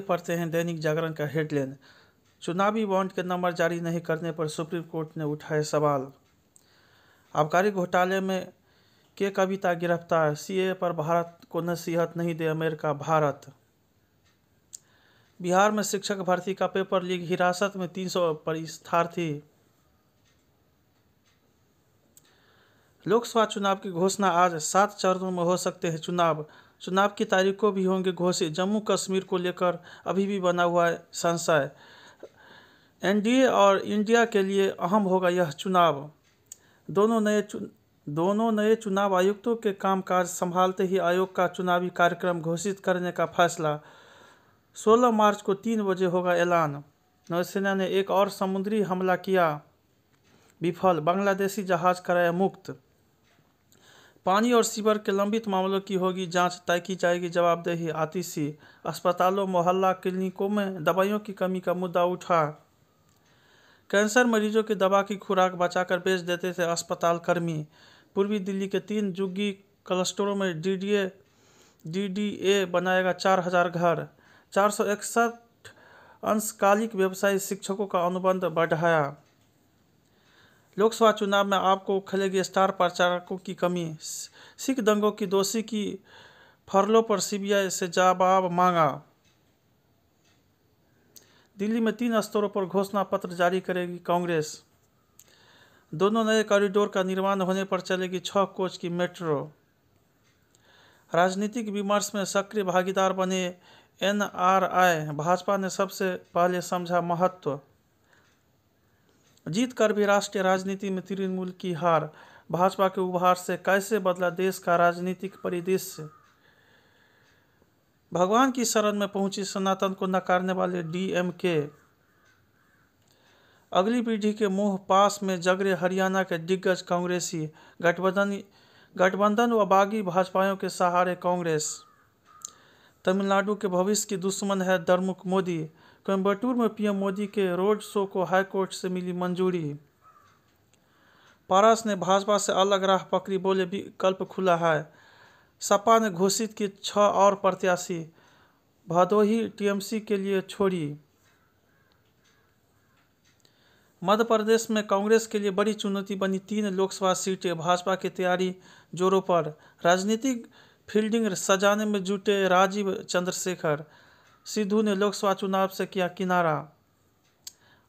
पढ़ते हैं दैनिक जागरण का हेडलाइन, चुनावी बॉन्ड के नंबर जारी नहीं करने पर सुप्रीम कोर्ट ने उठाए सवाल। आबकारी घोटाले में के कविता गिरफ्तार, सीएए पर भारत को नसीहत नहीं दे अमेरिका। भारत बिहार में शिक्षक भर्ती का पेपर लीक, हिरासत में 300 परीक्षार्थी। लोकसभा चुनाव की घोषणा आज, 7 चरणों में हो सकते हैं चुनाव की तारीखों भी होंगे घोषित। जम्मू कश्मीर को लेकर अभी भी बना हुआ है संशय। एनडीए और इंडिया के लिए अहम होगा यह चुनाव। दोनों नए चुनाव आयुक्तों के कामकाज संभालते ही आयोग का चुनावी कार्यक्रम घोषित करने का फैसला। 16 मार्च को 3 बजे होगा ऐलान। नौसेना ने एक और समुद्री हमला किया, विफल। बांग्लादेशी जहाज कराया मुक्त। पानी और सीवर के लंबित मामलों की होगी जांच, तय की जाएगी जवाबदेही। आतिशी अस्पतालों, मोहल्ला क्लिनिकों में दवाइयों की कमी का मुद्दा उठा। कैंसर मरीजों की दवा की खुराक बचाकर बेच देते थे अस्पताल कर्मी। पूर्वी दिल्ली के 3 झुग्गी क्लस्टरों में डीडीए बनाएगा 4000 घर। 461 अंशकालिक व्यवसायी शिक्षकों का अनुबंध बढ़ाया। लोकसभा चुनाव में आपको खलेगी स्टार प्रचारकों की कमी। सिख दंगों की दोषी की फरलों पर सीबीआई से जवाब मांगा। दिल्ली में 3 स्तरों पर घोषणा पत्र जारी करेगी कांग्रेस। दोनों नए कॉरिडोर का निर्माण होने पर चलेगी 6 कोच की मेट्रो। राजनीतिक विमर्श में सक्रिय भागीदार बने एनआरआई, भाजपा ने सबसे पहले समझा महत्व। जीत कर भी राष्ट्रीय राजनीति में तृणमूल की हार, भाजपा के उभार से कैसे बदला देश का राजनीतिक परिदृश्य। भगवान की शरण में पहुंची सनातन को नकारने वाले डीएमके। अगली पीढ़ी के मुंह पास में जगरे हरियाणा के दिग्गज कांग्रेसी। गठबंधन व बागी भाजपाइयों के सहारे कांग्रेस। तमिलनाडु के भविष्य की दुश्मन है द्रमुक मोदी। कोयम्बटूर में पीएम मोदी के रोड शो को हाईकोर्ट से मिली मंजूरी। पारस ने भाजपा से अलग राह पकड़ी, बोले विकल्प खुला है। सपा ने घोषित की 6 और प्रत्याशी, भदोही टीएमसी के लिए छोड़ी। मध्य प्रदेश में कांग्रेस के लिए बड़ी चुनौती बनी 3 लोकसभा सीटें। भाजपा की तैयारी जोरों पर। राजनीतिक फील्डिंग सजाने में जुटे राजीव चंद्रशेखर। सिद्धू ने लोकसभा चुनाव से किया किनारा।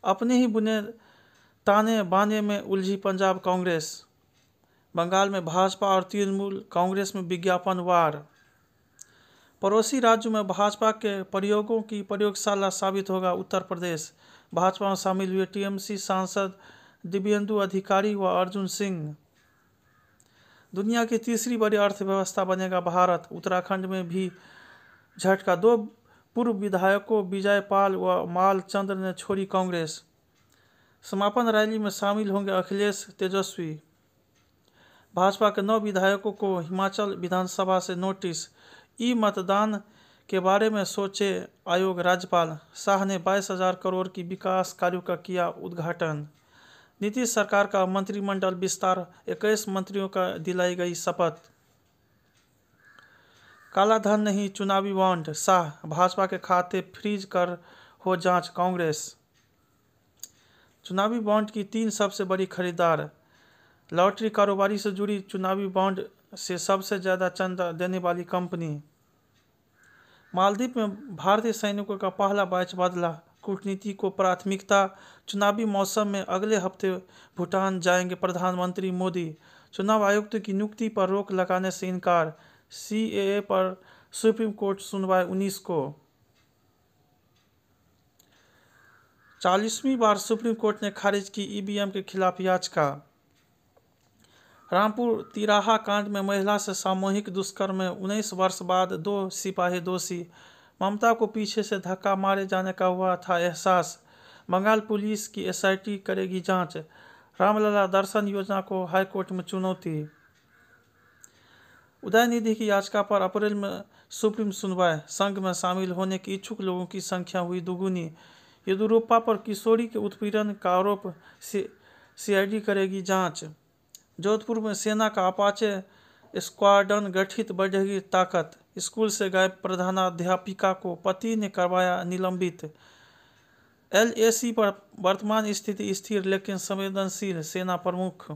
अपने ही बुने ताने बाने में उलझी पंजाब कांग्रेस। बंगाल में भाजपा और तृणमूल कांग्रेस में विज्ञापन वार। पड़ोसी राज्यों में भाजपा के प्रयोगों की प्रयोगशाला साबित होगा उत्तर प्रदेश। भाजपा में शामिल हुए टीएमसी सांसद दिव्येंदु अधिकारी व अर्जुन सिंह। दुनिया की तीसरी बड़ी अर्थव्यवस्था बनेगा भारत। उत्तराखंड में भी झटका, 2 पूर्व विधायकों विजय पाल व माल चंद्र ने छोड़ी कांग्रेस। समापन रैली में शामिल होंगे अखिलेश तेजस्वी। भाजपा के 9 विधायकों को हिमाचल विधानसभा से नोटिस। ई मतदान के बारे में सोचे आयोग। राज्यपाल शाह ने 22,000 करोड़ की विकास कार्यों का किया उद्घाटन। नीतीश सरकार का मंत्रिमंडल विस्तार, 21 मंत्रियों का दिलाई गई शपथ। काला धन नहीं, चुनावी बॉन्ड। शाह, भाजपा के खाते फ्रीज कर हो जांच। कांग्रेस चुनावी बॉन्ड की 3 सबसे बड़ी खरीदार। लॉटरी कारोबारी से जुड़ी चुनावी बॉन्ड से सबसे ज्यादा चंदा देने वाली कंपनी। मालदीव में भारतीय सैनिकों का पहला बैच बदला, कूटनीति को प्राथमिकता। चुनावी मौसम में अगले हफ्ते भूटान जाएंगे प्रधानमंत्री मोदी। चुनाव आयुक्त की नियुक्ति पर रोक लगाने से इनकार। सीएए पर सुप्रीम कोर्ट सुनवाई 19 को। 40वीं बार सुप्रीम कोर्ट ने खारिज की ईवीएम के खिलाफ याचिका। रामपुर तिराहा कांड में महिला से सामूहिक दुष्कर्म में 19 वर्ष बाद 2 सिपाही दोषी। ममता को पीछे से धक्का मारे जाने का हुआ था एहसास। बंगाल पुलिस की एसआईटी करेगी जांच। रामलला दर्शन योजना को हाईकोर्ट में चुनौती। उदयनिधि की याचिका पर अप्रैल में सुप्रीम सुनवाई। संघ में शामिल होने के इच्छुक लोगों की संख्या हुई दुगुनी। येदियुरप्पा पर किशोरी के उत्पीड़न का आरोप, सीआईडी करेगी जांच। जोधपुर में सेना का अपाचे स्क्वाड्रन गठित, बढ़ेगी ताकत। स्कूल से गायब प्रधानाध्यापिका को पति ने करवाया निलंबित। LAC पर वर्तमान स्थिति स्थिर लेकिन संवेदनशील, सेना प्रमुख।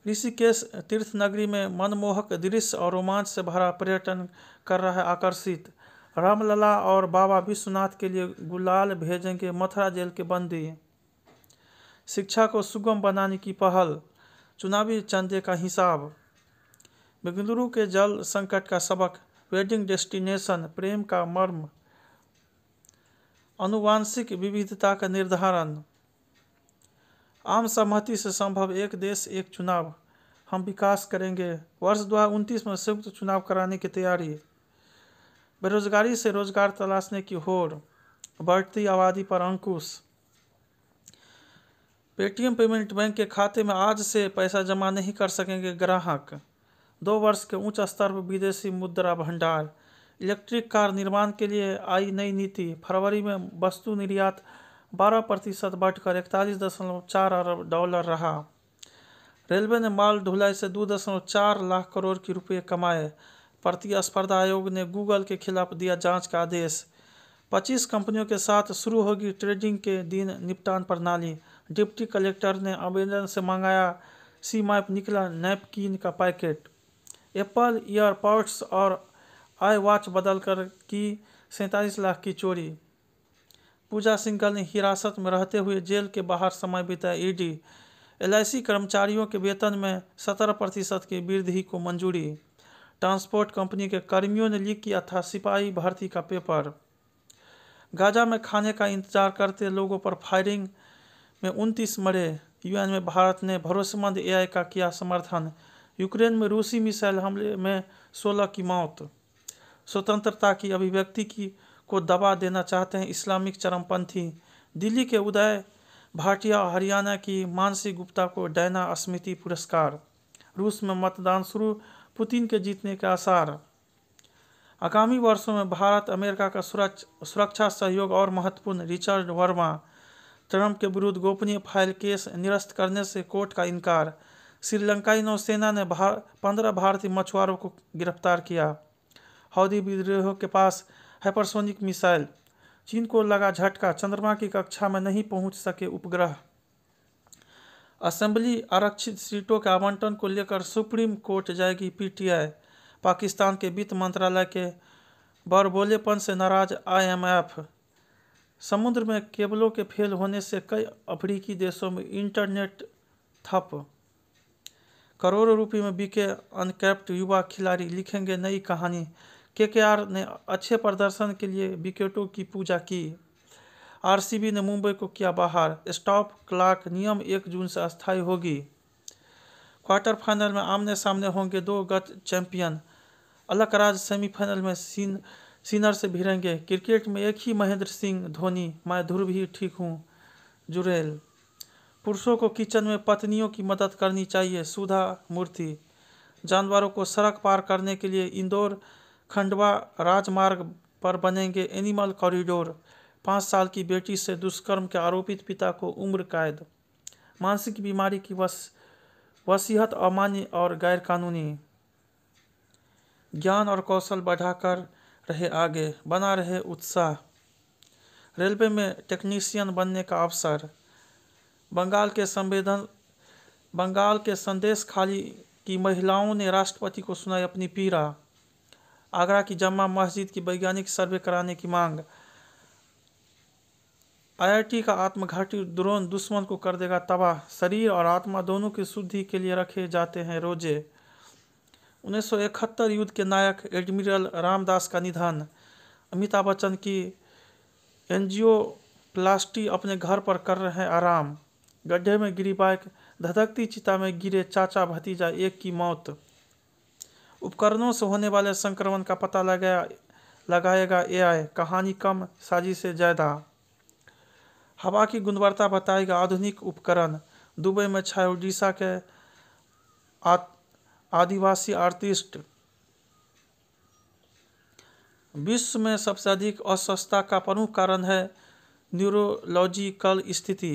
ऋषिकेश तीर्थ नगरी में मनमोहक दृश्य और रोमांच से भरा पर्यटन कर रहा है आकर्षित। रामलला और बाबा विश्वनाथ के लिए गुलाल भेजेंगे मथुरा जेल के बंदी। शिक्षा को सुगम बनाने की पहल, चुनावी चंदे का हिसाब। बेंगलुरु के जल संकट का सबक, वेडिंग डेस्टिनेशन, प्रेम का मर्म। आनुवांशिक विविधता का निर्धारण। आम सहमति से संभव एक देश एक चुनाव, हम विकास करेंगे। वर्ष 2029 में संयुक्त चुनाव कराने की तैयारी। बेरोजगारी से रोजगार तलाशने की होड़, बढ़ती आबादी पर अंकुश। पेटीएम पेमेंट बैंक के खाते में आज से पैसा जमा नहीं कर सकेंगे ग्राहक। 2 वर्ष के उच्च स्तर पर विदेशी मुद्रा भंडार। इलेक्ट्रिक कार निर्माण के लिए आई नई नीति, फरवरी में वस्तु निर्यात 12% बढ़कर 41.4 अरब डॉलर रहा। रेलवे ने माल ढुलाई से 2.4 लाख करोड़ की रुपये कमाए। प्रतिस्पर्धा आयोग ने गूगल के खिलाफ दिया जांच का आदेश। 25 कंपनियों के साथ शुरू होगी ट्रेडिंग के दिन निपटान प्रणाली। डिप्टी कलेक्टर ने आवेदन से मंगाया सी मैप, निकला नैपकिन का पैकेट। एप्पल ईयरपॉड्स और आई वॉच बदलकर की 47 लाख की चोरी। पूजा सिंघल ने हिरासत में रहते हुए जेल के बाहर समय बिताया। ईडी। LIC कर्मचारियों के वेतन में 17% की वृद्धि को मंजूरी। ट्रांसपोर्ट कंपनी के कर्मियों ने लीक किया था सिपाही भर्ती का पेपर। गाजा में खाने का इंतजार करते लोगों पर फायरिंग में 29 मरे। UN में भारत ने भरोसेमंद AI का किया समर्थन। यूक्रेन में रूसी मिसाइल हमले में 16 की मौत। स्वतंत्रता की अभिव्यक्ति को दबा देना चाहते हैं इस्लामिक चरमपंथी। दिल्ली के उदय भाटिया, हरियाणा की मानसी गुप्ता को डैना स्मृति पुरस्कार। रूस में मतदान शुरू, पुतिन के जीतने के आसार। आगामी वर्षों में भारत अमेरिका का सुरक्षा सहयोग और महत्वपूर्ण। रिचर्ड वर्मा। ट्रंप के विरुद्ध गोपनीय फाइल केस निरस्त करने से कोर्ट का इनकार। श्रीलंकाई नौसेना ने 15 भारतीय मछुआरों को गिरफ्तार किया। हौदी विद्रोह के पास हाइपरसोनिक मिसाइल। चीन को लगा झटका, चंद्रमा की कक्षा में नहीं पहुंच सके उपग्रह। असेंबली आरक्षित सीटों के आवंटन को लेकर सुप्रीम कोर्ट जाएगी PTI। पाकिस्तान के वित्त मंत्रालय के बड़बोलेपन से नाराज IMF। समुद्र में केबलों के फेल होने से कई अफ्रीकी देशों में इंटरनेट ठप। करोड़ों रुपए में बिके अनकैप्ड युवा खिलाड़ी, लिखेंगे नई कहानी। KKR ने अच्छे प्रदर्शन के लिए विकेटों की पूजा की। RCB ने मुंबई को किया बाहर। स्टॉप क्लॉक नियम 1 जून से अस्थायी होगी। क्वार्टर फाइनल में आमने सामने होंगे 2 गत चैंपियन। अलकराज सेमीफाइनल में सीनर से भिड़ेंगे। क्रिकेट में एक ही महेंद्र सिंह धोनी, मैं ध्रुव ही ठीक हूँ, जुरेल। पुरुषों को किचन में पत्नियों की मदद करनी चाहिए, सुधा मूर्ति। जानवरों को सड़क पार करने के लिए इंदौर खंडवा राजमार्ग पर बनेंगे एनिमल कॉरिडोर। 5 साल की बेटी से दुष्कर्म के आरोपित पिता को उम्र कैद। मानसिक बीमारी की वसीयत अमान्य और गैरकानूनी। ज्ञान और कौशल बढ़ाकर रहे आगे, बना रहे उत्साह। रेलवे में टेक्नीशियन बनने का अवसर। बंगाल के संदेश खाली की महिलाओं ने राष्ट्रपति को सुनाई अपनी पीड़ा। आगरा की जम्मा मस्जिद की वैज्ञानिक सर्वे कराने की मांग। IIT का आत्मघाती ड्रोन दुश्मन को कर देगा तबाह। शरीर और आत्मा दोनों की शुद्धि के लिए रखे जाते हैं रोजे। 1971 युद्ध के नायक एडमिरल रामदास का निधन। अमिताभ बच्चन की एंजियोप्लास्टी, अपने घर पर कर रहे हैं आराम। गड्ढे में गिरी बाइक, धधकती चिता में गिरे चाचा भतीजा, एक की मौत। उपकरणों से होने वाले संक्रमण का पता लगाएगा AI, कहानी कम साजिशें ज्यादा। हवा की गुणवत्ता बताएगा आधुनिक उपकरण। दुबई में छाए ओडिशा के आदिवासी आर्टिस्ट। विश्व में सबसे अधिक अस्वस्थता का प्रमुख कारण है न्यूरोलॉजिकल स्थिति।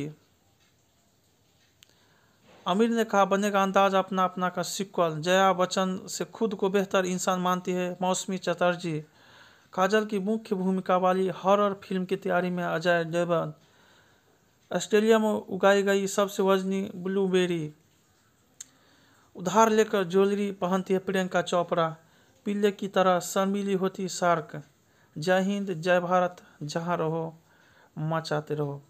आमिर ने कहा, बनेगा अंदाज अपना अपना का सीक्वल। जया बच्चन से खुद को बेहतर इंसान मानती है मौसमी चटर्जी। काजल की मुख्य भूमिका वाली हॉरर फिल्म की तैयारी में अजय देवगन। ऑस्ट्रेलिया में उगाई गई सबसे वजनी ब्लूबेरी। उधार लेकर ज्वेलरी पहनती है प्रियंका चोपड़ा। पिल्ले की तरह शर्मीली होती शार्क। जय हिंद, जय भारत, जहाँ रहो मचाते रहो।